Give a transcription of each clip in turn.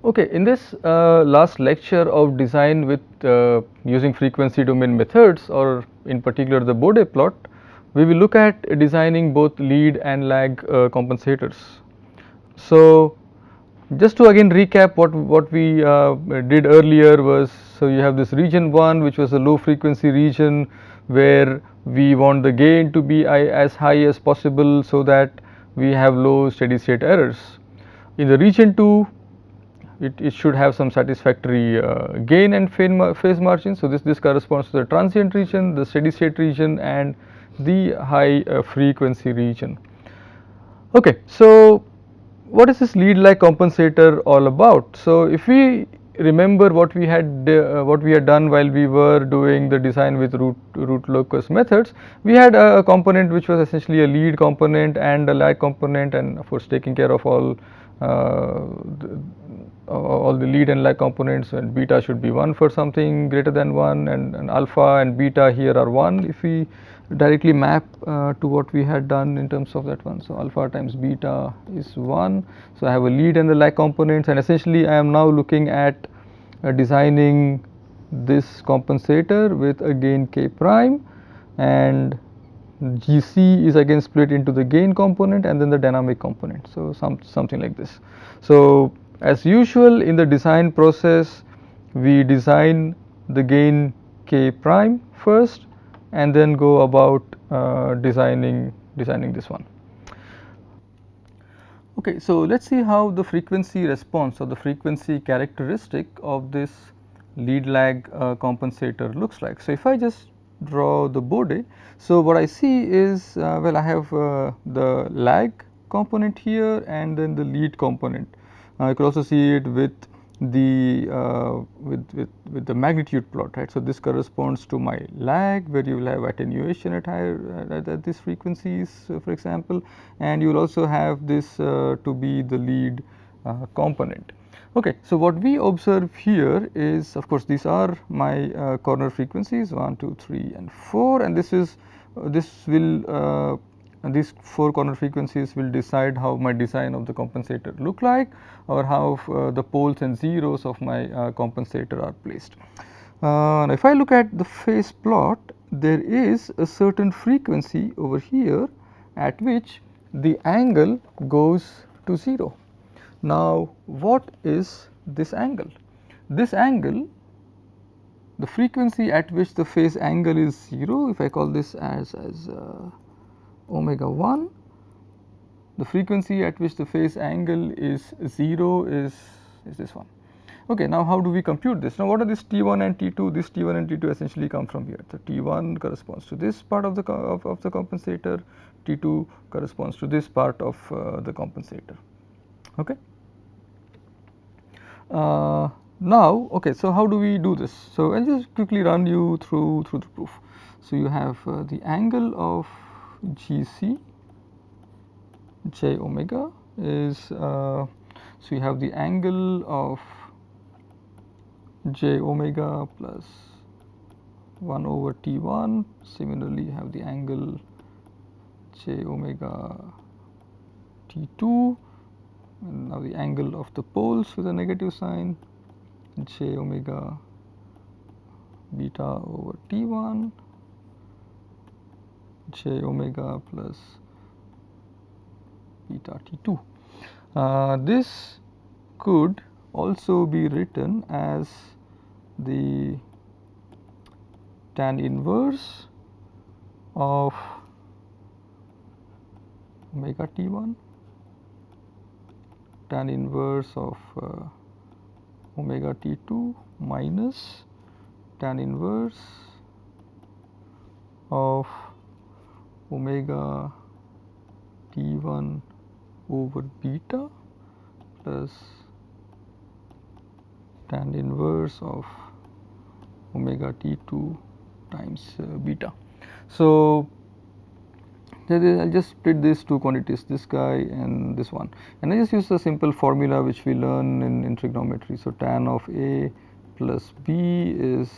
Okay, in this last lecture of design with using frequency domain methods, or in particular the Bode plot, we will look at designing both lead and lag compensators. So just to again recap what we did earlier was, so you have this region 1, which was a low frequency region where we want the gain to be as high as possible so that we have low steady state errors. In the region 2, it should have some satisfactory gain and phase margin. So this corresponds to the transient region, the steady state region, and the high frequency region. Okay, so what is this lead-lag compensator all about? So if we remember what we had done while we were doing the design with root locus methods, we had a component which was essentially a lead component and a lag component, and of course taking care of all the lead and lag components, and beta should be 1 for something greater than 1, and alpha and beta here are 1 if we directly map to what we had done in terms of that one. So alpha times beta is 1. So I have a lead and the lag components, and essentially I am now looking at designing this compensator with a gain k prime, and GC is again split into the gain component and then the dynamic component. So something like this. So as usual in the design process, we design the gain k prime first and then go about designing this one. Okay, so let's see how the frequency response or the frequency characteristic of this lead lag compensator looks like. So if I just draw the Bode, so what I see is well, I have the lag component here and then the lead component. I could also see it with the with the magnitude plot, right? So this corresponds to my lag, where you will have attenuation at higher at these frequencies, for example, and you will also have this to be the lead component. Okay, so what we observe here is, of course, these are my corner frequencies 1, 2, 3, and 4, and this is this will and these 4 corner frequencies will decide how my design of the compensator look like, or how the poles and zeros of my compensator are placed. If I look at the phase plot, there is a certain frequency over here at which the angle goes to 0. Now what is this angle? This angle, the frequency at which the phase angle is 0, if I call this as omega 1, the frequency at which the phase angle is 0 is this one. Okay, now how do we compute this? Now what are this T1 and T2? This T1 and T2 essentially come from here. So T1 corresponds to this part of the compensator, T2 corresponds to this part of the compensator. Okay. Now, okay, so how do we do this? So I'll just quickly run you through the proof. So you have the angle of GC j omega is so you have the angle of j omega plus 1 over T1. Similarly, you have the angle j omega T2, and now the angle of the poles with a negative sign j omega beta over T1, j omega plus beta T2. This could also be written as the tan inverse of omega T1, tan inverse of omega T2 minus tan inverse of omega T1 over beta plus tan inverse of omega T2 times beta. So I'll just split these two quantities, this guy and this one, and I just use a simple formula which we learn in trigonometry. So tan of A plus B is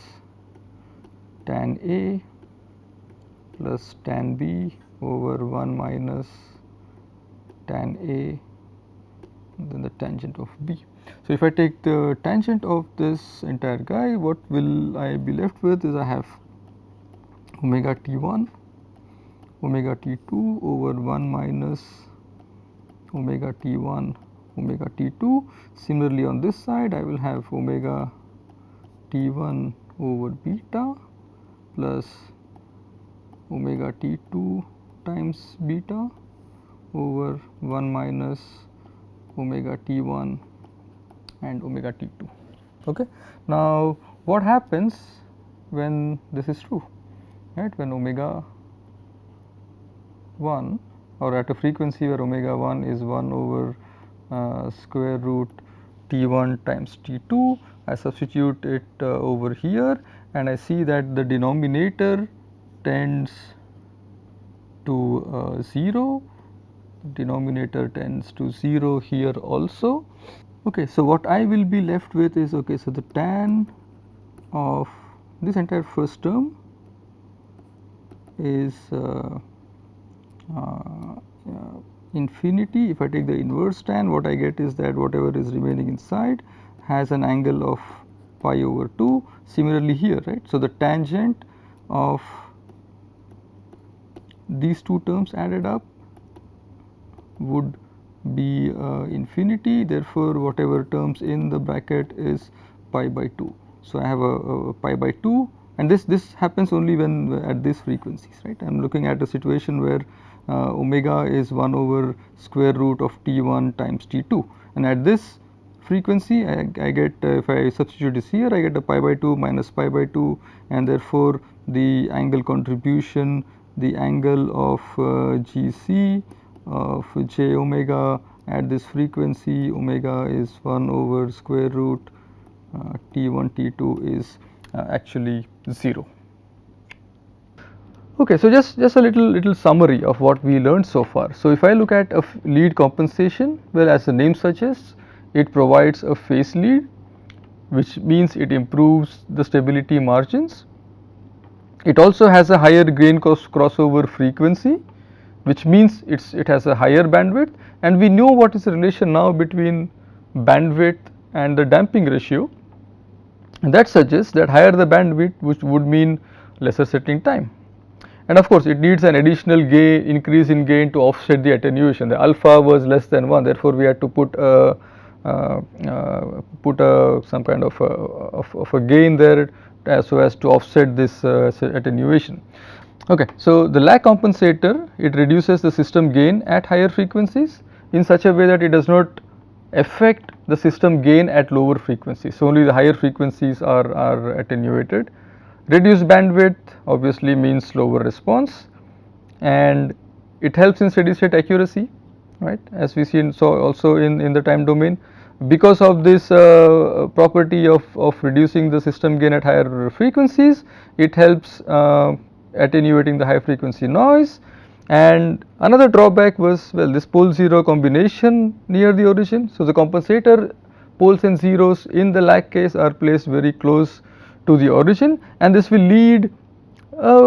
tan A plus tan B over 1 minus tan A, then the tangent of B. So, if I take the tangent of this entire guy, what will I be left with is I have omega t1 omega t2 over 1 minus omega t1 omega t2. Similarly, on this side I will have omega t1 over beta plus omega t2 times beta over 1 minus omega t1 and omega t2. Okay. Now, what happens when this is true, right? When omega 1, or at a frequency where omega 1 is 1 over square root t1 times t2, I substitute it over here, and I see that the denominator tends to 0, denominator tends to 0 here also. Okay, so what I will be left with is, okay, so the tan of this entire first term is infinity. If I take the inverse tan, what I get is that whatever is remaining inside has an angle of pi over 2. Similarly here, right. So, the tangent of these two terms added up would be infinity, therefore, whatever terms in the bracket is pi by 2. So, I have a pi by 2, and this happens only when at these frequencies, right. I am looking at a situation where omega is 1 over square root of t1 times t2, and at this frequency I get, if I substitute this here, I get a pi by 2 minus pi by 2, and therefore, the angle contribution, the angle of GC of j omega at this frequency, omega is 1 over square root t1 t2 is actually 0. Okay, so just a little summary of what we learned so far. So, if I look at a lead compensation, well, as the name suggests, it provides a phase lead, which means it improves the stability margins. It also has a higher gain crossover frequency, which means it has a higher bandwidth, and we know what is the relation now between bandwidth and the damping ratio, and that suggests that higher the bandwidth, which would mean lesser settling time. And of course, it needs an additional gain, increase in gain to offset the attenuation. The alpha was less than 1, therefore, we had to put some kind of a gain there so as to offset this attenuation. Okay, so the lag compensator, it reduces the system gain at higher frequencies in such a way that it does not affect the system gain at lower frequencies. So, only the higher frequencies are attenuated. Reduced bandwidth obviously means slower response, and it helps in steady state accuracy, right, as we see also in the time domain. Because of this property of reducing the system gain at higher frequencies, it helps attenuating the high frequency noise. And another drawback was, well, this pole 0 combination near the origin. So, the compensator poles and zeros in the lag case are placed very close to the origin, and this will lead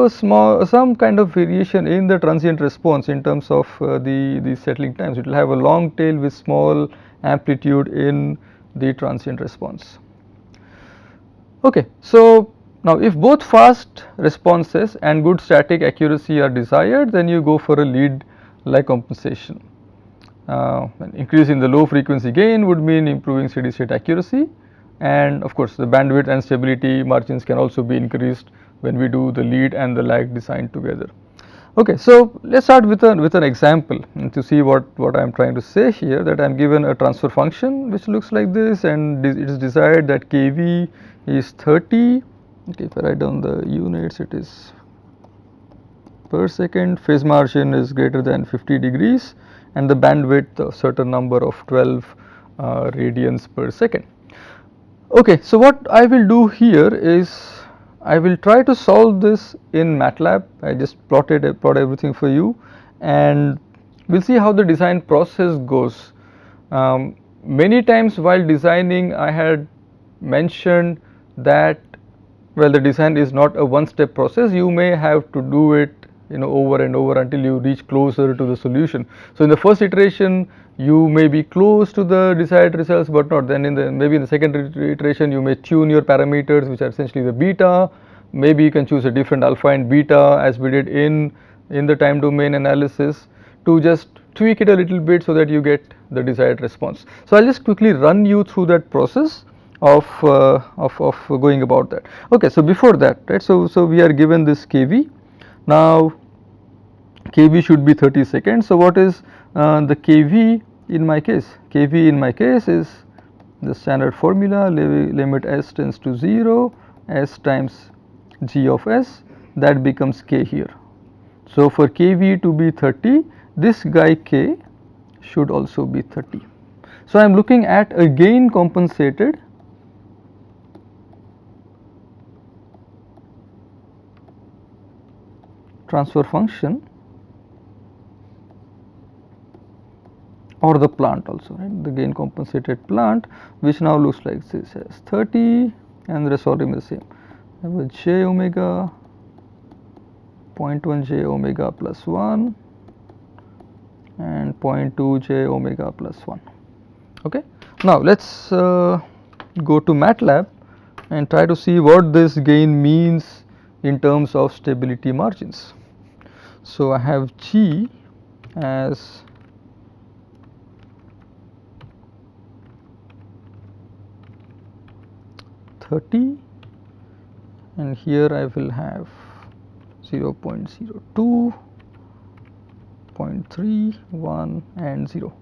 some kind of variation in the transient response in terms of the settling times. It will have a long tail with small amplitude in the transient response. Okay, so now if both fast responses and good static accuracy are desired, then you go for a lead lag compensation. Increasing the low frequency gain would mean improving steady state accuracy, and of course, the bandwidth and stability margins can also be increased when we do the lead and the lag design together. Okay, so let's start with an example and to see what I am trying to say here, that I am given a transfer function which looks like this, and it is desired that kV is 30. Okay, if I write down the units, it is per second, phase margin is greater than 50 degrees, and the bandwidth a certain number of 12 radians per second. Okay, so what I will do here is I will try to solve this in MATLAB. I just plot everything for you, and we'll see how the design process goes. Many times while designing, I had mentioned that, well, the design is not a one-step process. You may have to do it over and over until you reach closer to the solution. So in the first iteration you may be close to the desired results, but not. Then maybe in the second iteration you may tune your parameters, which are essentially the beta. Maybe you can choose a different alpha and beta, as we did in the time domain analysis, to just tweak it a little bit so that you get the desired response. So I'll just quickly run you through that process of going about that. Okay, so before that, right, so we are given this kV. Now kV should be 30 seconds. So what is the kV in my case? kV in my case is the standard formula, limit s tends to 0, s times g of s, that becomes k here. So for kV to be 30, this guy k should also be 30. So I am looking at a gain compensated transfer function, or the plant also, right, the gain compensated plant, which now looks like this as 30, and the rest all remain the same. I have a j omega, 0.1 j omega plus 1 and 0.2 j omega plus 1. Okay. Now let's go to MATLAB and try to see what this gain means in terms of stability margins. So I have G as $30, and here I will have 0.02, 0.3, 1 and 0,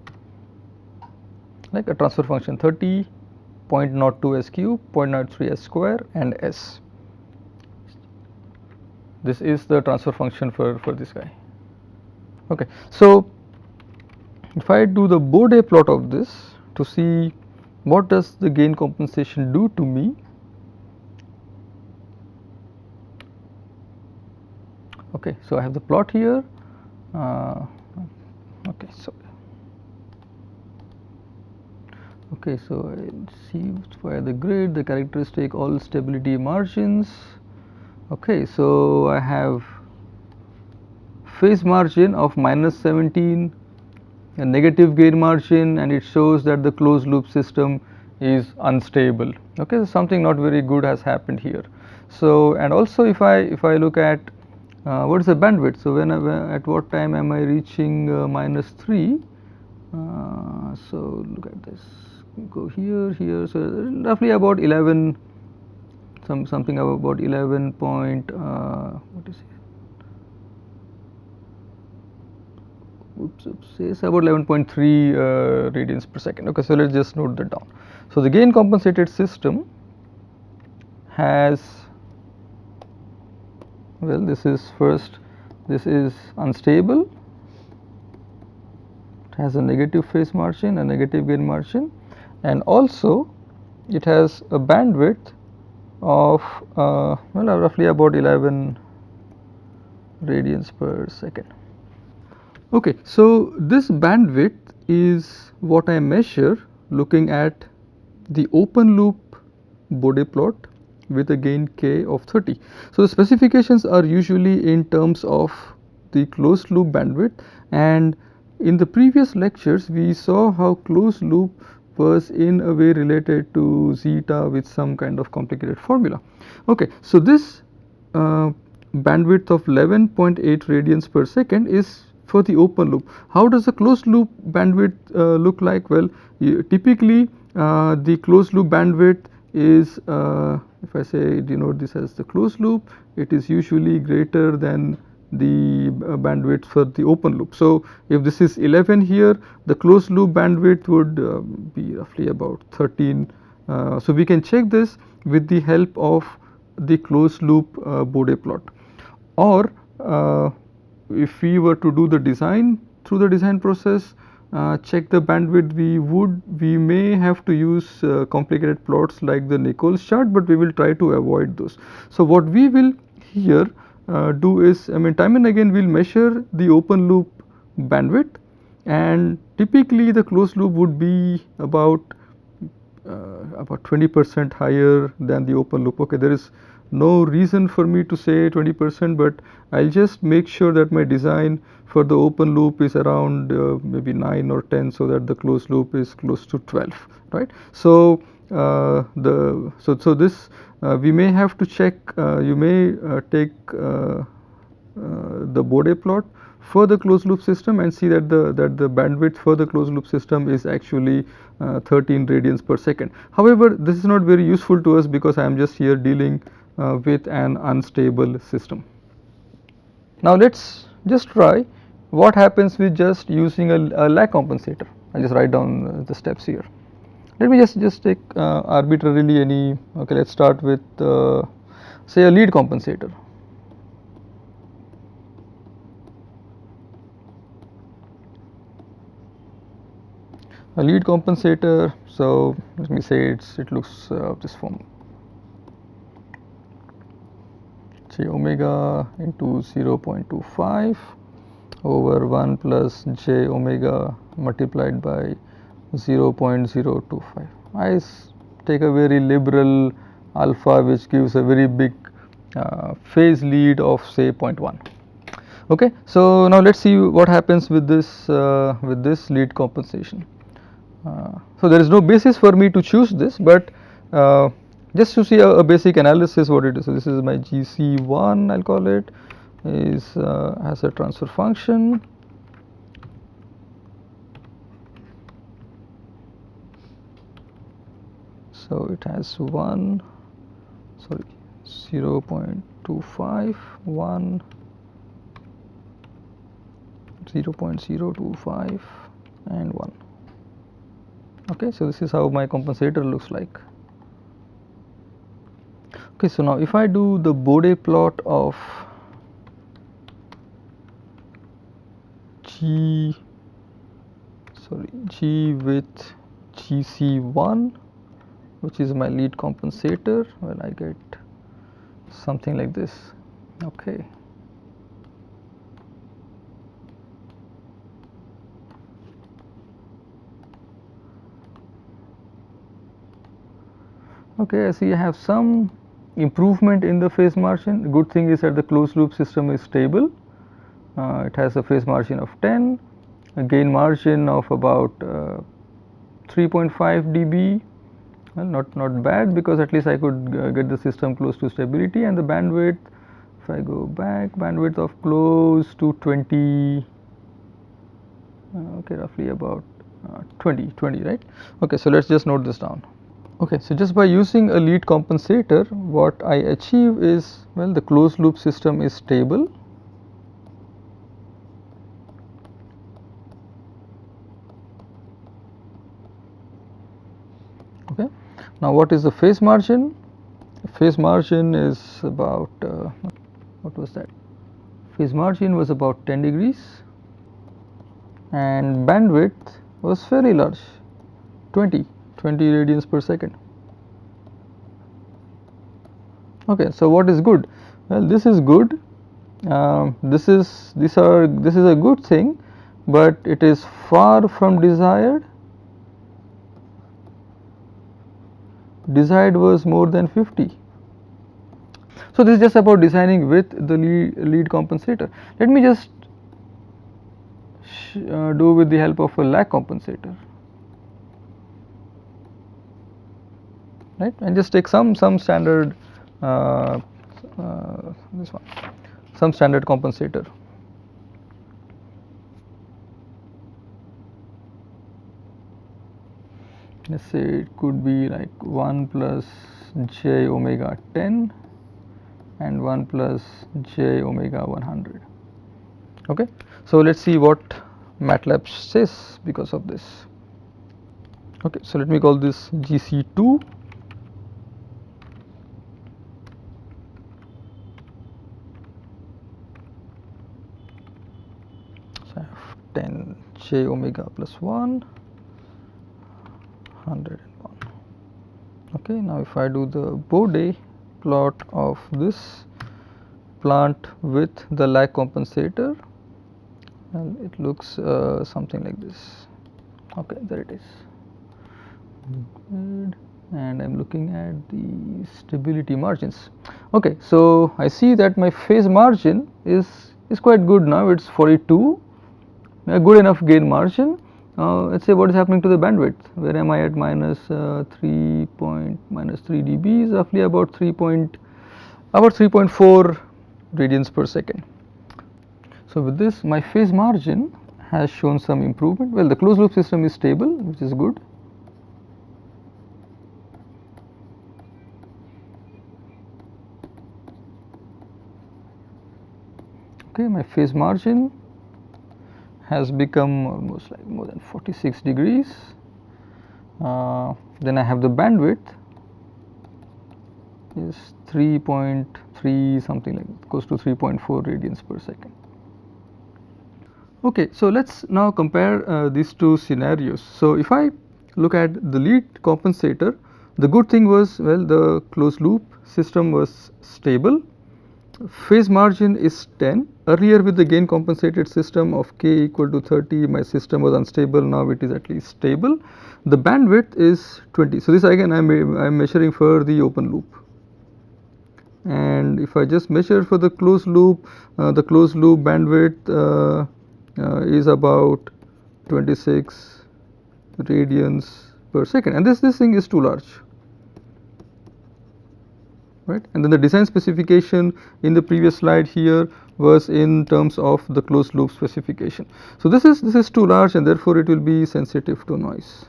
like a transfer function 30, 0.02 s cube, 0.03 s square and s. This is the transfer function for this guy. Okay, so if I do the Bode plot of this to see what does the gain compensation do to me. Okay, so I have the plot here. Okay, so I'll see via the grid the characteristic all stability margins. Okay, so I have phase margin of -17, a negative gain margin, and it shows that the closed loop system is unstable. Okay, so something not very good has happened here. So and also if I look at what is the bandwidth, so at what time am I reaching -3? So look at this, go here, so roughly about 11, something about 11 point what is it? Oops, it's about 11.3 radians per second. Okay, so let's just note that down. So the gain compensated system has, well, this is unstable. It has a negative phase margin, a negative gain margin, and also it has a bandwidth of well, roughly about 11 radians per second. Okay, so this bandwidth is what I measure looking at the open loop Bode plot with a gain k of 30. So the specifications are usually in terms of the closed loop bandwidth, and in the previous lectures we saw how closed loop was in a way related to zeta with some kind of complicated formula. Okay, so this bandwidth of 11.8 radians per second is for the open loop. How does the closed loop bandwidth look like? Well, typically the closed loop bandwidth is, if I say denote this as the closed loop, it is usually greater than the bandwidth for the open loop. So if this is 11 here, the closed loop bandwidth would be roughly about 13. So we can check this with the help of the closed loop Bode plot, or if we were to do the design through the design process, check the bandwidth, we may have to use complicated plots like the Nichols chart, but we will try to avoid those. So what we will here do is, I mean, time and again we will measure the open loop bandwidth, and typically the closed loop would be about 20% higher than the open loop. Okay, there is no reason for me to say 20%, but I'll just make sure that my design for the open loop is around maybe 9 or 10, so that the closed loop is close to 12, right? So this we may have to check. You may take the Bode plot for the closed loop system and see that the bandwidth for the closed loop system is actually 13 radians per second. However, this is not very useful to us because I am just here dealing with an unstable system. Now let's just try what happens with just using a lag compensator. I'll just write down the steps here. Let me just take arbitrarily any. Okay, let's start with say a lead compensator. A lead compensator, so let me say it looks this form. J omega into 0.25 over 1 plus j omega multiplied by 0.025. I take a very liberal alpha which gives a very big phase lead of say 0.1. Okay, so now let's see what happens with this lead compensation. So there is no basis for me to choose this, but just to see a basic analysis what it is. So this is my GC1, I'll call it, is has a transfer function. So it has 0.25, 1, 0.025 and 1. Okay, so this is how my compensator looks like. Okay, so now if I do the Bode plot of G with GC1, which is my lead compensator, well, I get something like this. Okay. Okay, I see I have some improvement in the phase margin. The good thing is that the closed loop system is stable. It has a phase margin of 10, a gain margin of about 3.5 dB. Well, not bad, because at least I could get the system close to stability. And the bandwidth, if I go back, bandwidth of close to 20, okay, roughly about 20, right? Okay, so let's just note this down. Okay, so just by using a lead compensator, what I achieve is, well, the closed loop system is stable. Okay, now what is the phase margin? The phase margin is about, what was that? Phase margin was about 10 degrees, and bandwidth was fairly large, 20 radians per second. Okay, so what is good? Well, this is good. This is a good thing, but it is far from desired. Desired was more than 50. So this is just about designing with the lead compensator. Let me just do with the help of a lag compensator, right? And just take some standard this one, some standard compensator. Let's say it could be like 1 plus j omega 10 and 1 plus j omega 100. Okay, so let's see what MATLAB says because of this. Okay, so let me call this GC2. So I have 10 j omega plus 1, 101. Okay, now if I do the Bode plot of this plant with the lag compensator, and it looks something like this. Okay, there it is. Good. and I'm looking at the stability margins. Okay, so I see that my phase margin is quite good now. It's 42, a good enough gain margin. Let's say what is happening to the bandwidth. Where am I at? Minus 3 dB is roughly about 3.4 radians per second. So with this, my phase margin has shown some improvement. Well, the closed loop system is stable, which is good. Okay, my phase margin has become almost like more than 46 degrees. Then I have the bandwidth is 3.3 something like that, close to 3.4 radians per second. Okay, so let's now compare these two scenarios. So if I look at the lead compensator, the good thing was, well, the closed loop system was stable. Phase margin is 10. Earlier with the gain compensated system of k equal to 30, my system was unstable. Now it is at least stable. The bandwidth is 20. So this again I'm measuring for the open loop. And if I just measure for the closed loop bandwidth is about 26 radians per second, and this thing is too large, right? And then the design specification in the previous slide here was in terms of the closed loop specification. So this is too large, and therefore it will be sensitive to noise.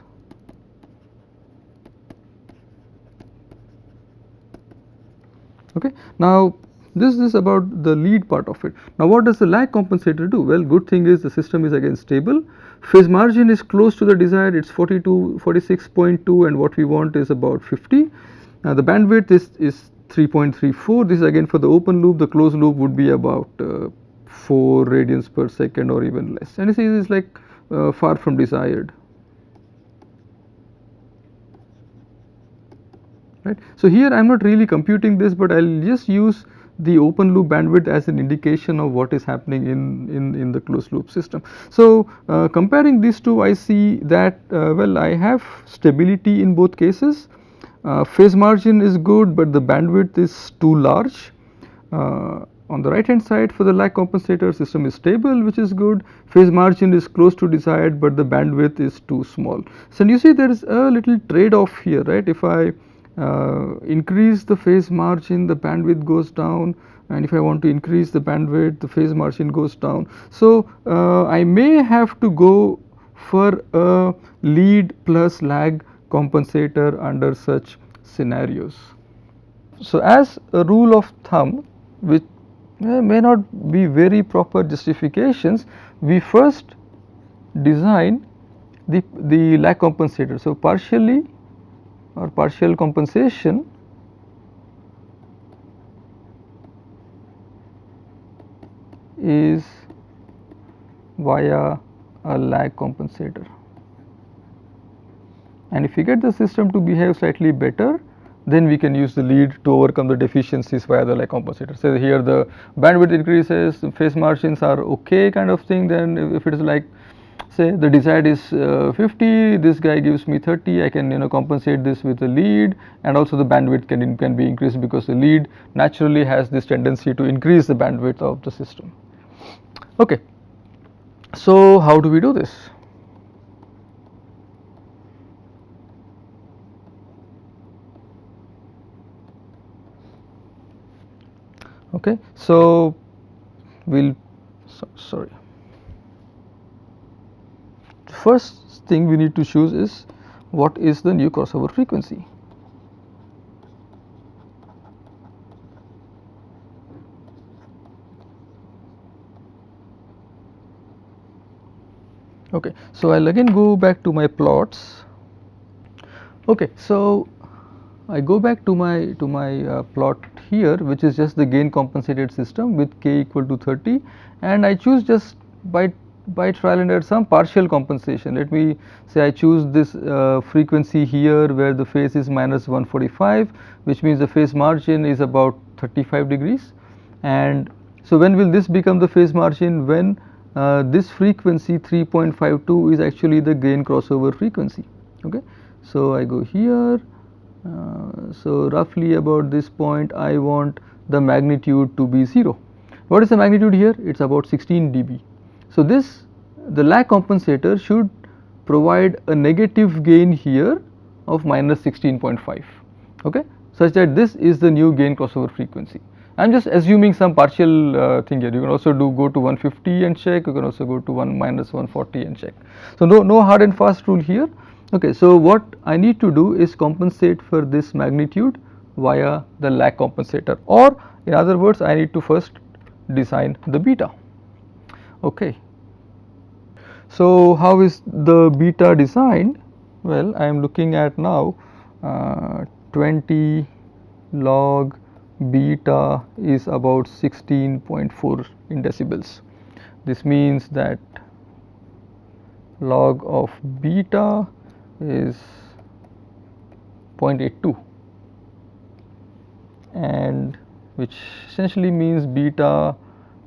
Okay, now this is about the lead part of it. Now what does the lag compensator do? Well, good thing is the system is again stable. Phase margin is close to the desired, it's 46.2, and what we want is about 50. Now the bandwidth is 3.34. This is again for the open loop. The closed loop would be about 4 radians per second or even less, and you see this is like far from desired. Right. So here I am not really computing this, but I will just use the open loop bandwidth as an indication of what is happening in the closed loop system. So comparing these two, I see that well, I have stability in both cases. Phase margin is good, but the bandwidth is too large. On the right hand side, for the lag compensator, system is stable, which is good. Phase margin is close to desired, but the bandwidth is too small. So you see there is a little trade off here, right? If I increase the phase margin, the bandwidth goes down, and if I want to increase the bandwidth, the phase margin goes down. So I may have to go for a lead plus lag compensator under such scenarios. So as a rule of thumb, which may not be very proper justifications, we first design the lag compensator. So partially or partial compensation is via a lag compensator, and if we get the system to behave slightly better, then we can use the lead to overcome the deficiencies via the lag compensator. So here the bandwidth increases, phase margins are okay kind of thing. Then if it is like, say the desired is 50, this guy gives me 30, I can compensate this with a lead, and also the bandwidth can be increased, because the lead naturally has this tendency to increase the bandwidth of the system. Okay, so how do we do this? Okay, so we'll sorry. First thing we need to choose is what is the new crossover frequency. Okay, so I'll again go back to my plots. Okay, so I go back to my plot here, which is just the gain compensated system with k equal to 30, and I choose just by trial and error some partial compensation. Let me say I choose this frequency here where the phase is minus 145, which means the phase margin is about 35 degrees. And so when will this become the phase margin? When this frequency 3.52 is actually the gain crossover frequency. Okay, so I go here, So roughly about this point I want the magnitude to be 0. What is the magnitude here? It's about 16 dB. So this, the lag compensator should provide a negative gain here of minus 16.5, okay, such that this is the new gain crossover frequency. I am just assuming some partial thing here. You can also go to 150 and check, you can also go to minus 140 and check. So no hard and fast rule here. Okay, so what I need to do is compensate for this magnitude via the lag compensator, or in other words I need to first design the beta. Okay. So how is the beta designed? Well, I am looking at now 20 log beta is about 16.4 in decibels. This means that log of beta is 0.82, and which essentially means beta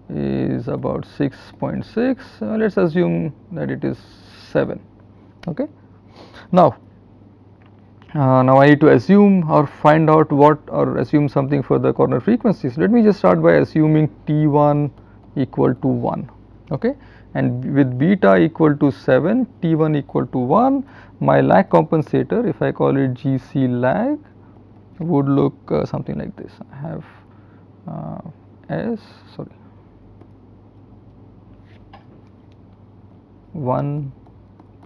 is about 6.6. Let us assume that it is 7. Okay. Now I need to assume or find out what, or assume something for the corner frequencies. Let me just start by assuming T1 equal to 1. Okay, and with beta equal to 7, T1 equal to 1, my lag compensator, if I call it GC lag, would look something like this. I have sorry 1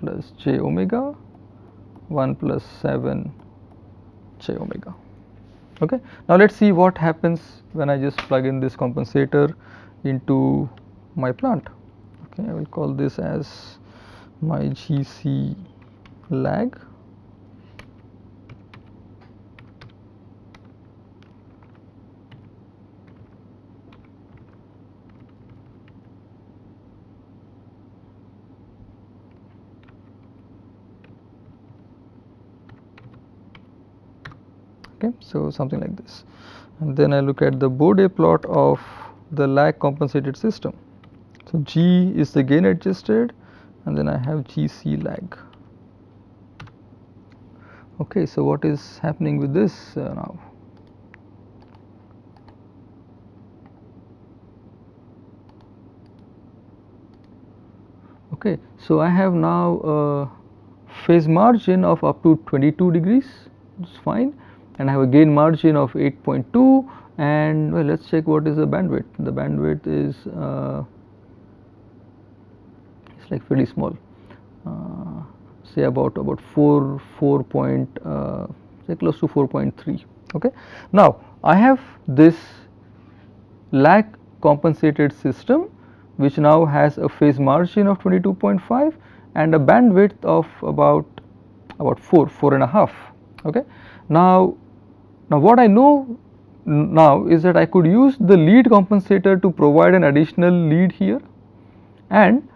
plus j omega 1 plus 7 j omega. Okay. Now let us see what happens when I just plug in this compensator into my plant. Okay, I will call this as my GC lag. Okay, so something like this, and then I look at the Bode plot of the lag compensated system. So G is the gain adjusted, and then I have GC lag. Okay, so what is happening with this now? Okay, so I have now a phase margin of up to 22 degrees, it's fine, and I have a gain margin of 8.2, and well, let's check what is the bandwidth. The bandwidth is it's like pretty small, say about 4 point say close to 4.3. Okay, now I have this lag compensated system which now has a phase margin of 22.5 and a bandwidth of about 4.5. Okay, now what I know now is that I could use the lead compensator to provide an additional lead here, and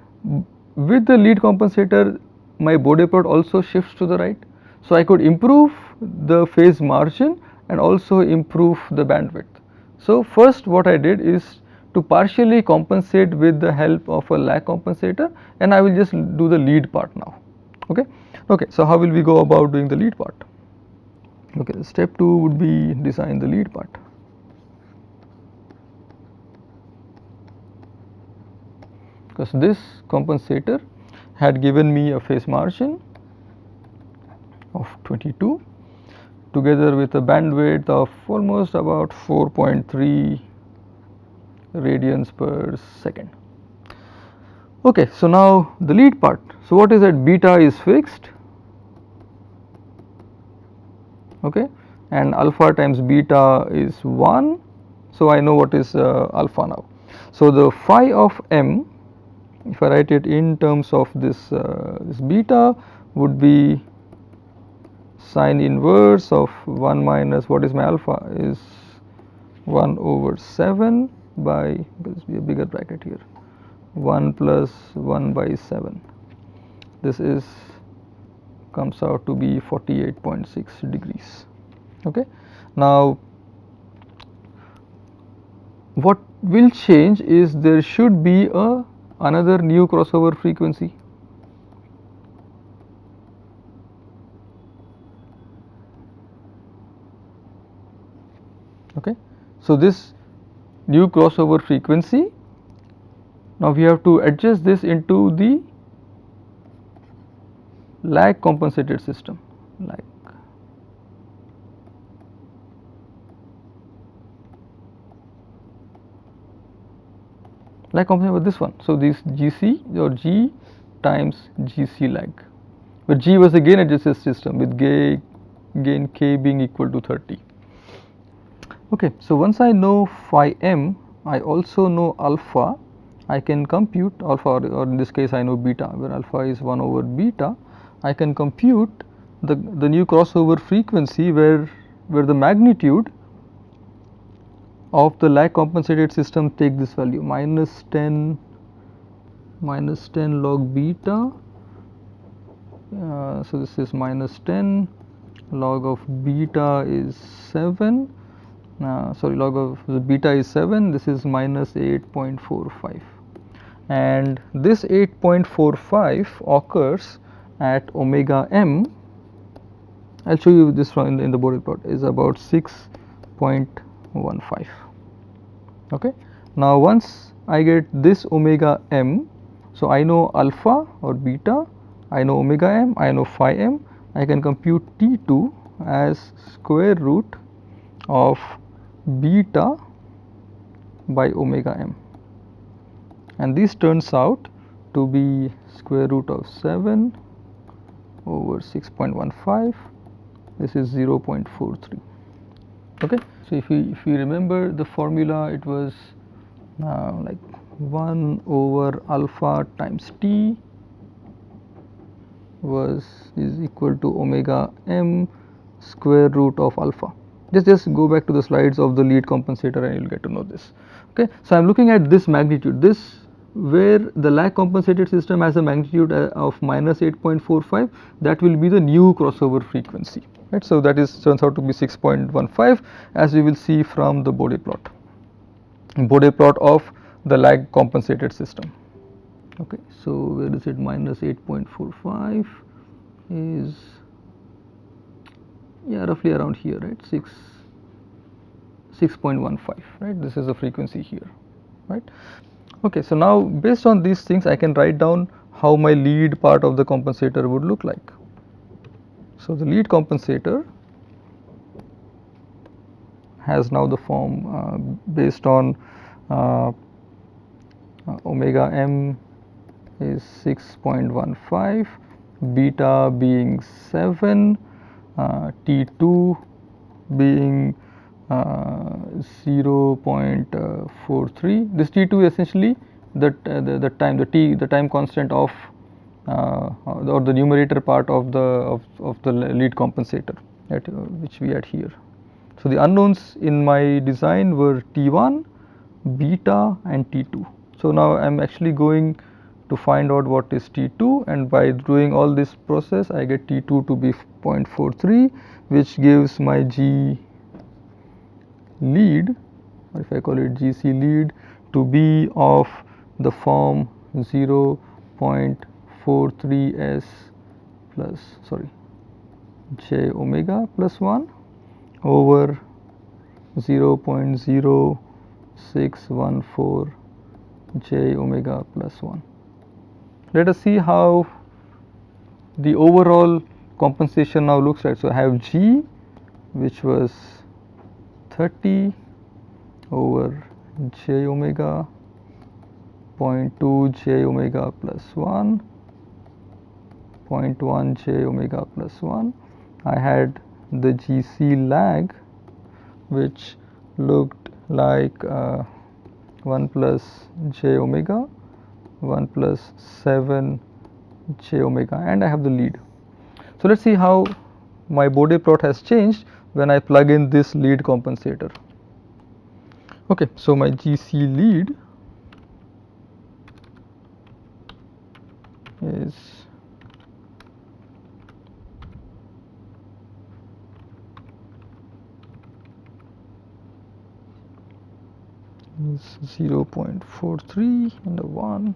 with the lead compensator my Bode plot also shifts to the right. So I could improve the phase margin and also improve the bandwidth. So first what I did is to partially compensate with the help of a lag compensator, and I will just do the lead part now. Okay. Okay, so how will we go about doing the lead part? Okay, step 2 would be design the lead part. Because this compensator had given me a phase margin of 22 together with a bandwidth of almost about 4.3 radians per second. Okay, so now the lead part. So what is that? Beta is fixed, okay, and alpha times beta is 1. So I know what is alpha now. So the phi of m, if I write it in terms of this beta, would be sine inverse of 1 minus, what is my alpha, is 1 over 7 by, let's be a bigger bracket here, 1 plus 1 by 7. This is comes out to be 48.6 degrees. Okay. Now what will change is there should be another new crossover frequency. Okay. So this new crossover frequency, now we have to adjust this into the lag compensated system, like compensated with this one. So this GC or G times GC lag, where G was the gain adjusted system with gain K being equal to 30. Okay, so once I know phi m, I also know alpha. I can compute alpha, or in this case I know beta, where alpha is 1 over beta. I can compute the new crossover frequency where the magnitude of the lag compensated system take this value minus 10 log beta. So this is minus 10, log of beta is 7. Sorry, log of the beta is 7, this is minus 8.45, and this 8.45 occurs at omega m. I'll show you this from in the Bode plot, is about 6.15. Okay. Now once I get this omega m, so I know alpha or beta, I know omega m, I know phi m. I can compute T2 as square root of beta by omega m, and this turns out to be square root of 7 over 6.15. This is 0.43. Okay. So if you remember the formula, it was like 1 over alpha times T is equal to omega m square root of alpha. Just go back to the slides of the lead compensator and you'll get to know this. Okay. So I'm looking at this magnitude, this where the lag compensated system has a magnitude of minus 8.45, that will be the new crossover frequency, right. So that turns out to be 6.15, as we will see from the Bode plot of the lag compensated system. Okay. So where is it? Minus 8.45 is, yeah, roughly around here, right, 6.15, right. This is the frequency here, right. Okay, so now based on these things I can write down how my lead part of the compensator would look like. So the lead compensator has now the form based on omega m is 6.15, beta being 7, T2 being 0.43. This T2 is essentially the time constant of or the numerator part of the lead compensator, right, which we had here. So the unknowns in my design were T1, beta and T2. So now I'm actually going to find out what is T2, and by doing all this process I get T2 to be 0.43, which gives my G lead, or if I call it GC lead, to be of the form 0.43s plus j omega plus 1 over 0.0614 j omega plus 1. Let us see how the overall compensation now looks like. So I have G, which was 30 over j omega, 0.2 j omega plus 1, 0.1 j omega plus 1. I had the GC lag, which looked like 1 plus j omega, 1 plus 7 j omega, and I have the lead. So let's see how my Bode plot has changed when I plug in this lead compensator. Okay, so my GC lead is 0.43 and a 1,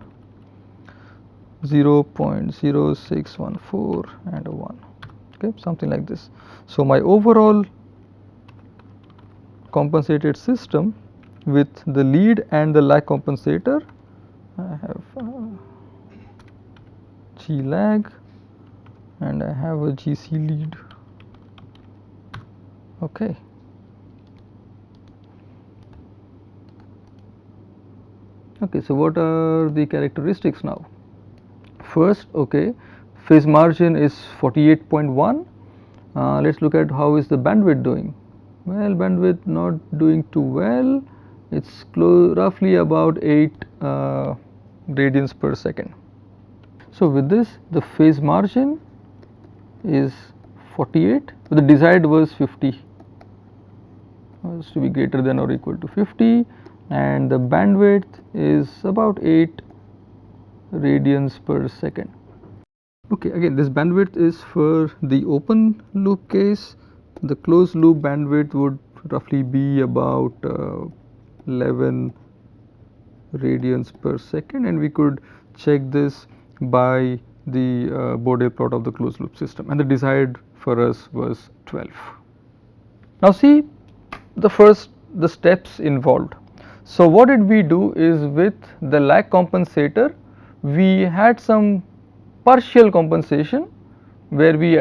0.0614 and a 1. Okay, something like this. So my overall compensated system with the lead and the lag compensator. I have G lag and I have a GC lead. Okay. Okay, so what are the characteristics now? First, okay, phase margin is 48.1. Let's look at how is the bandwidth doing. Well, bandwidth not doing too well. It's roughly about 8 radians per second. So with this, the phase margin is 48. The desired was 50. Was to be greater than or equal to 50, and the bandwidth is about 8 radians per second. Okay, again this bandwidth is for the open loop case. The closed loop bandwidth would roughly be about 11 radians per second, and we could check this by the Bode plot of the closed loop system, and the desired for us was 12. Now see the steps involved. So what did we do is, with the lag compensator we had some partial compensation where we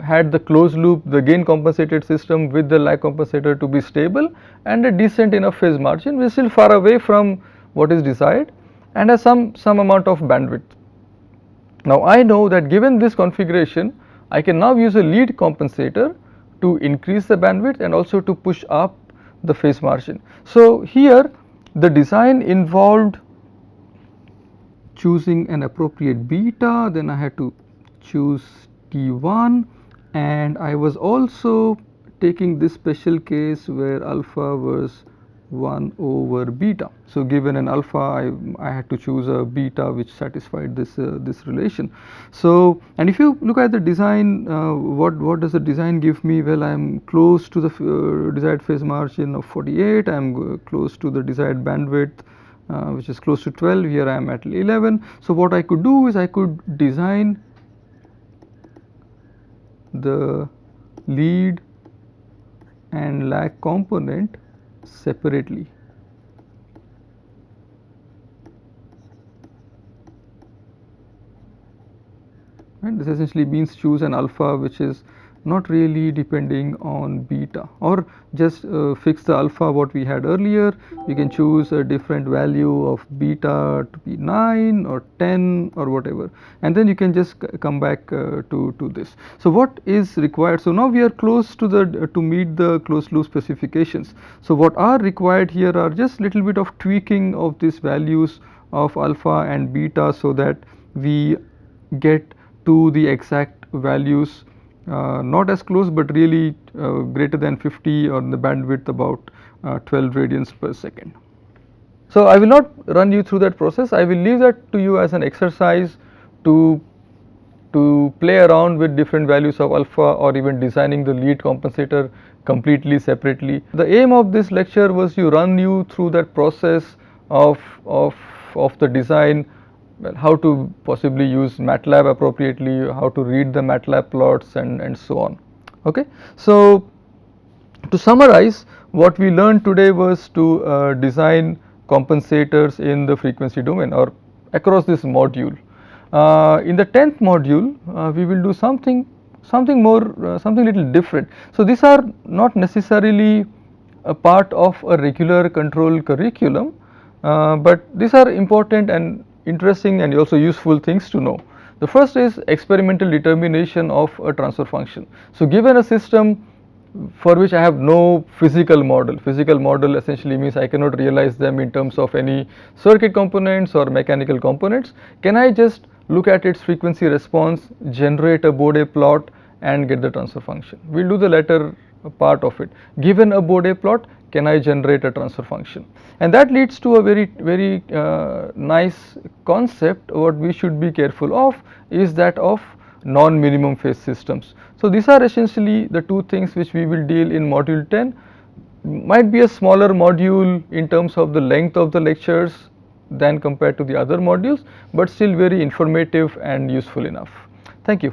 had the closed loop, the gain compensated system with the lag compensator to be stable and a decent enough phase margin. We are still far away from what is desired and has some amount of bandwidth. Now I know that given this configuration I can now use a lead compensator to increase the bandwidth and also to push up the phase margin. So here the design involved choosing an appropriate beta, then I had to choose T1, and I was also taking this special case where alpha was 1 over beta. So given an alpha I had to choose a beta which satisfied this relation. So, and if you look at the design, what does the design give me? Well, I am close to the desired phase margin of 48, I am close to the desired bandwidth which is close to 12, here I am at 11. So what I could do is I could design the lead and lag component separately. Right? This essentially means choose an alpha which is not really depending on beta, or just fix the alpha what we had earlier. You can choose a different value of beta to be 9 or 10 or whatever, and then you can just come back to this. So what is required? So now we are close to the to meet the closed loop specifications. So what are required here are just little bit of tweaking of these values of alpha and beta so that we get to the exact values, not as close but really greater than 50, or the bandwidth about 12 radians per second. So I will not run you through that process. I will leave that to you as an exercise to play around with different values of alpha, or even designing the lead compensator completely separately. The aim of this lecture was to run you through that process of the design. Well, how to possibly use MATLAB appropriately, how to read the MATLAB plots, and so on. Okay. So to summarize, what we learned today was to design compensators in the frequency domain or across this module. In the 10th module, we will do something more, something little different. So these are not necessarily a part of a regular control curriculum, but these are important and interesting and also useful things to know. The first is experimental determination of a transfer function. So given a system for which I have no physical model essentially means I cannot realize them in terms of any circuit components or mechanical components. Can I just look at its frequency response, generate a Bode plot and get the transfer function? We will do the latter part of it. Given a Bode plot, can I generate a transfer function? And that leads to a very nice concept. What we should be careful of is that of non-minimum phase systems. So these are essentially the two things which we will deal in module 10. Might be a smaller module in terms of the length of the lectures than compared to the other modules, but still very informative and useful enough. Thank you.